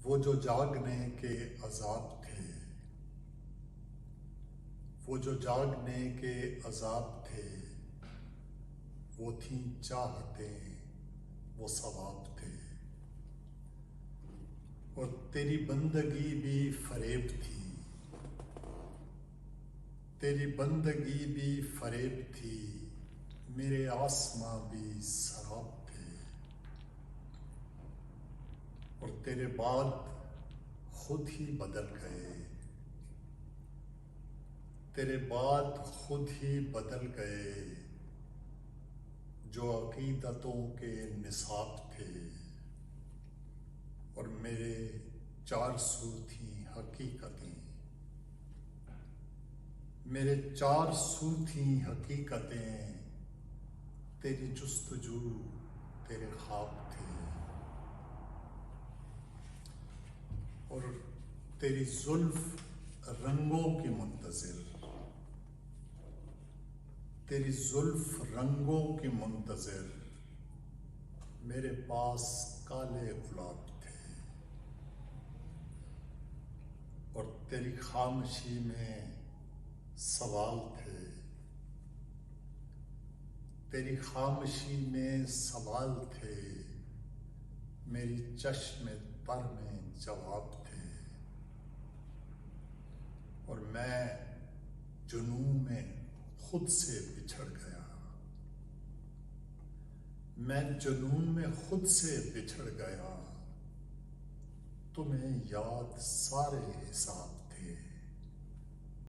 وہ جو جاگنے کے عذاب تھے، وہ جو جاگنے کے عذاب تھے، وہ تھیں چاہتیں، وہ ثواب تھے، اور تیری بندگی بھی فریب تھی، تیری بندگی بھی فریب تھی، میرے آسماں بھی سراب تھے، اور تیرے بعد خود ہی بدل گئے، تیرے بعد خود ہی بدل گئے، جو عقیدتوں کے نصاب تھے، اور میرے 400 تھیں حقیقتیں، میرے 400 تھیں حقیقتیں، تیری جستجو تیرے خواب تھے، اور تیری زلف رنگوں کی منتظر، تیری زلف رنگوں کی منتظر، میرے پاس کالے گلاب تھے، اور تیری خاموشی میں سوال تھے، تیری خاموشی میں سوال تھے، میری چشم تر میں جواب تھے، اور میں جنون میں خود سے بچھڑ گیا، میں جنون میں خود سے بچھڑ گیا، تمہیں یاد سارے حساب